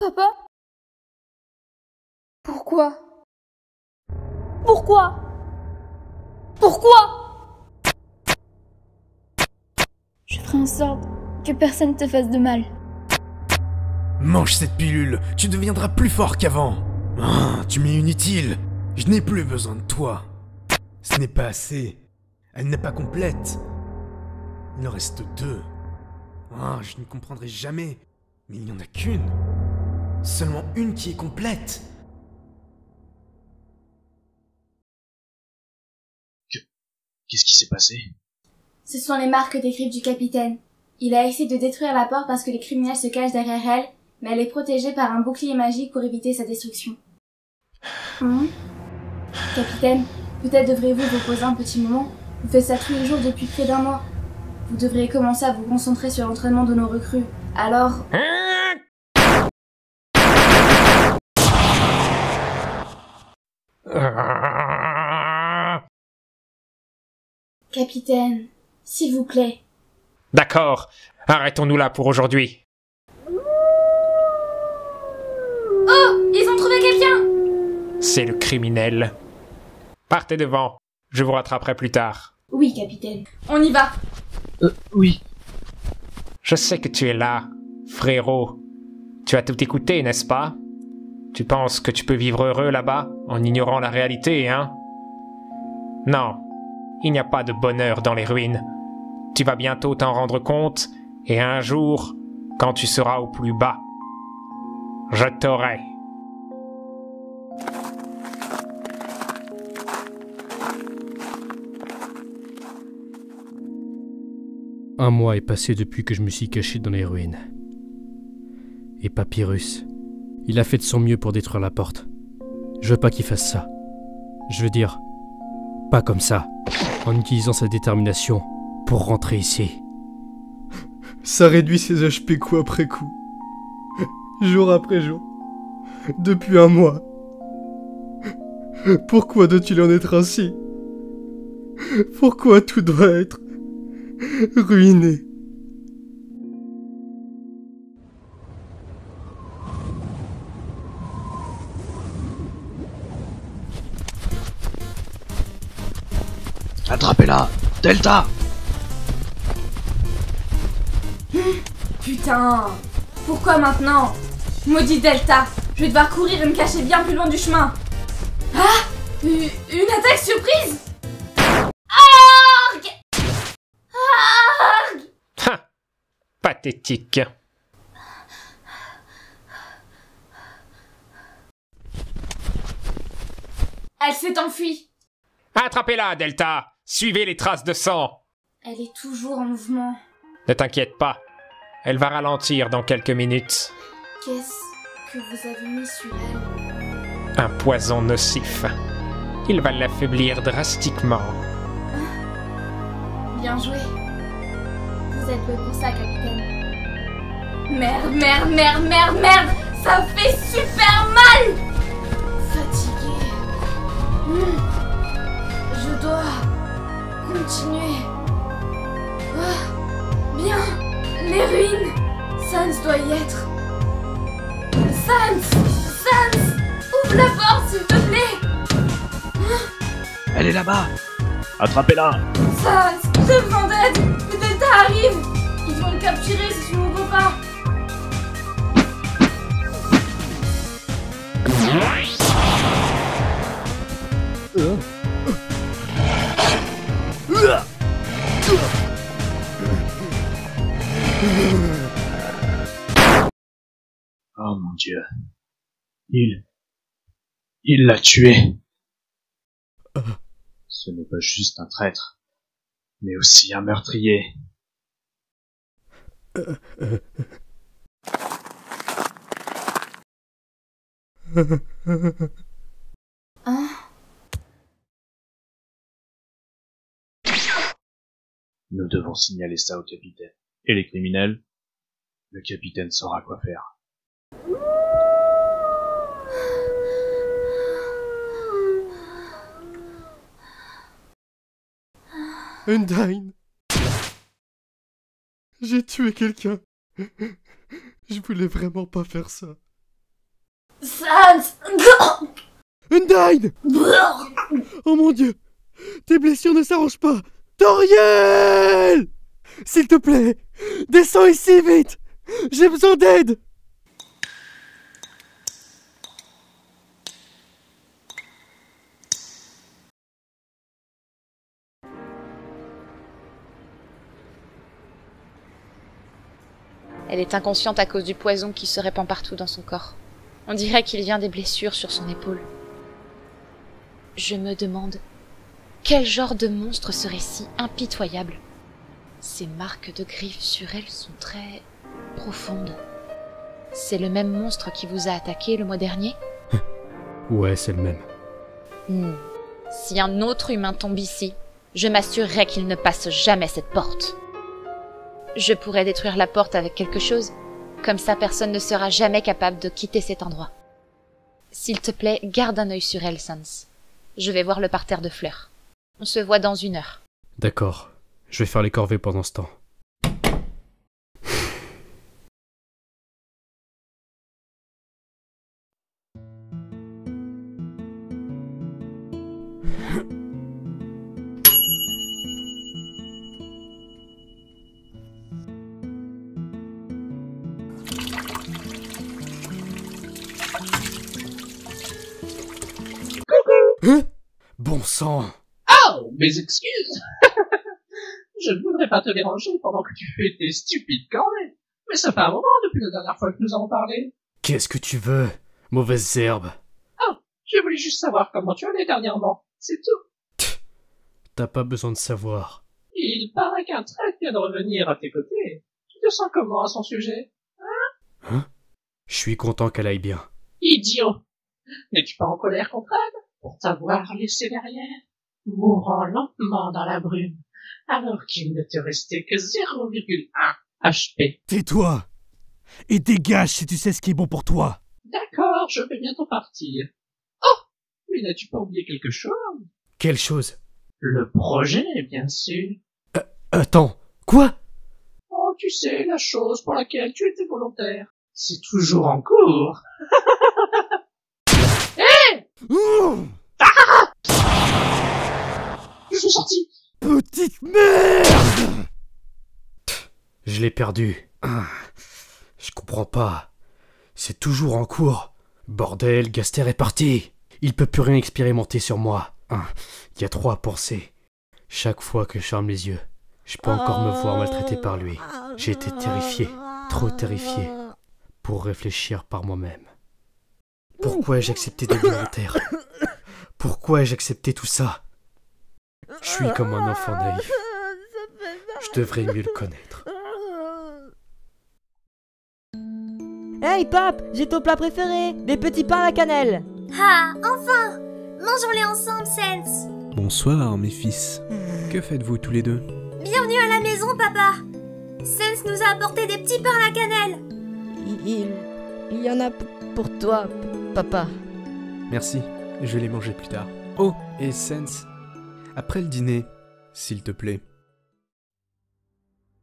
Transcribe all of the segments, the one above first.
Papa? Pourquoi? Pourquoi? Pourquoi? Je ferai en sorte que personne ne te fasse de mal. Mange cette pilule, tu deviendras plus fort qu'avant. Ah, tu m'es inutile. Je n'ai plus besoin de toi. Ce n'est pas assez. Elle n'est pas complète. Il en reste 2. Ah, je ne comprendrai jamais. Mais il n'y en a qu'une. Seulement une qui est complète. Qu'est-ce qui s'est passé? Ce sont les marques des griffes du capitaine. Il a essayé de détruire la porte parce que les criminels se cachent derrière elle, mais elle est protégée par un bouclier magique pour éviter sa destruction. Capitaine, peut-être devriez-vous vous poser un petit moment. Vous faites ça tous les jours depuis près d'1 mois. Vous devriez commencer à vous concentrer sur l'entraînement de nos recrues. Alors... Capitaine, s'il vous plaît. D'accord, arrêtons-nous là pour aujourd'hui. Oh, ils ont trouvé quelqu'un! C'est le criminel. Partez devant, je vous rattraperai plus tard. Oui, capitaine. On y va. Oui. Je sais que tu es là, frérot. Tu as tout écouté, n'est-ce pas? Tu penses que tu peux vivre heureux là-bas, en ignorant la réalité, hein? Non, il n'y a pas de bonheur dans les ruines. Tu vas bientôt t'en rendre compte, et un jour, quand tu seras au plus bas, je t'aurai. Un mois est passé depuis que je me suis caché dans les ruines. Et Papyrus, il a fait de son mieux pour détruire la porte. Je veux pas qu'il fasse ça. Je veux dire, pas comme ça, en utilisant sa détermination pour rentrer ici. Ça réduit ses HP coup après coup. Jour après jour. Depuis 1 mois. Pourquoi doit-il en être ainsi? Pourquoi tout doit être ruiné? Attrapez-la! Delta! Putain! Pourquoi maintenant? Maudit Delta! Je vais devoir courir et me cacher bien plus loin du chemin. Ah! Une attaque surprise? Arg! Arg! Ha! Pathétique. Elle s'est enfuie. Attrapez-la, Delta! Suivez les traces de sang! Elle est toujours en mouvement. Ne t'inquiète pas, elle va ralentir dans quelques minutes. Qu'est-ce que vous avez mis sur elle? Un poison nocif. Il va l'affaiblir drastiquement. Bien joué. Vous êtes doué pour ça, capitaine. Merde, merde, merde, merde, merde! Ça fait super mal! Fatiguée. Je dois continuer. Ah, bien, les ruines. Sans doit y être. Sans, ouvre la porte, s'il te plaît. Elle est là-bas! Attrapez-la! Sans, j'ai besoin d'aide. Le Delta arrive. Ils vont le capturer si tu m'ouvres pas. Oh mon Dieu. Il l'a tué. Ce n'est pas juste un traître, mais aussi un meurtrier. Hein? Nous devons signaler ça au capitaine. Et les criminels? Le capitaine saura quoi faire. Undyne. J'ai tué quelqu'un. Je voulais vraiment pas faire ça. Sans. Undyne! Oh mon Dieu! Tes blessures ne s'arrangent pas! Toriel! S'il te plaît! Descends ici, vite! J'ai besoin d'aide! Elle est inconsciente à cause du poison qui se répand partout dans son corps. On dirait qu'il vient des blessures sur son épaule. Je me demande, quel genre de monstre serait si impitoyable? Ces marques de griffes sur elle sont très profondes. C'est le même monstre qui vous a attaqué le mois dernier? Ouais, c'est le même. Si un autre humain tombe ici, je m'assurerai qu'il ne passe jamais cette porte. Je pourrais détruire la porte avec quelque chose. Comme ça, personne ne sera jamais capable de quitter cet endroit. S'il te plaît, garde un œil sur elle, Sans. Je vais voir le parterre de fleurs. On se voit dans 1 heure. D'accord. Je vais faire les corvées pendant ce temps. Hein? Bon sang! Oh, mes excuses. Je ne voudrais pas te déranger pendant que tu fais tes stupides corvées. Mais ça fait un moment depuis la dernière fois que nous avons parlé. Qu'est-ce que tu veux, mauvaise herbe? Ah, je voulais juste savoir comment tu allais dernièrement. C'est tout. T'as pas besoin de savoir. Il paraît qu'un traître vient de revenir à tes côtés. Tu te sens comment à son sujet? Hein? Je suis content qu'elle aille bien. Idiot. N'es-tu pas en colère contre elle pour t'avoir laissé derrière, mourant lentement dans la brume, alors qu'il ne te restait que 0,1 HP? Tais-toi! Et dégage si tu sais ce qui est bon pour toi! D'accord, je vais bientôt partir. Oh! Mais n'as-tu pas oublié quelque chose? Quelle chose? Le projet, bien sûr. Attends, quoi? Oh, tu sais, la chose pour laquelle tu étais volontaire. C'est toujours en cours. Je suis sorti. Petite merde! Je l'ai perdu. Je comprends pas. C'est toujours en cours. Bordel, Gaster est parti. Il peut plus rien expérimenter sur moi. Il y a trop à penser. Chaque fois que je ferme les yeux, je peux encore me voir maltraité par lui. J'ai été terrifié, trop terrifié, pour réfléchir par moi-même. Pourquoi ai-je accepté d'être volontaire? Pourquoi ai-je accepté tout ça? Je suis comme un enfant naïf. Je devrais mieux le connaître. Hey Pape, j'ai ton plat préféré, des petits pains à la cannelle. Ah, enfin! Mangeons-les ensemble, Sans. Bonsoir, mes fils. Que faites-vous tous les deux? Bienvenue à la maison, papa. Sans nous a apporté des petits pains à la cannelle. Il y en a pour toi, papa. Merci, je vais les manger plus tard. Oh, et Sans, après le dîner, s'il te plaît.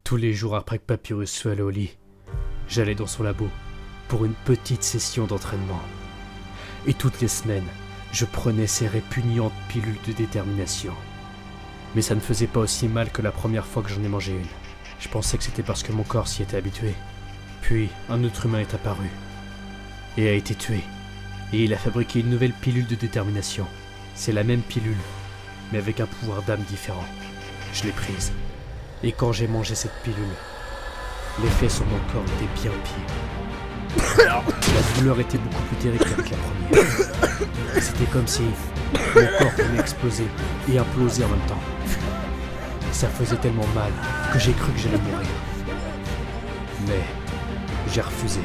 Tous les jours après que Papyrus soit allé au lit, j'allais dans son labo pour une petite session d'entraînement. Et toutes les semaines, je prenais ces répugnantes pilules de détermination. Mais ça ne faisait pas aussi mal que la première fois que j'en ai mangé une. Je pensais que c'était parce que mon corps s'y était habitué. Puis, un autre humain est apparu et a été tué. Et il a fabriqué une nouvelle pilule de détermination. C'est la même pilule, mais avec un pouvoir d'âme différent. Je l'ai prise. Et quand j'ai mangé cette pilule, l'effet sur mon corps était bien pire. La douleur était beaucoup plus terrible qu'avec la première. C'était comme si mon corps pouvait exploser et imploser en même temps. Ça faisait tellement mal que j'ai cru que j'allais mourir. Mais j'ai refusé.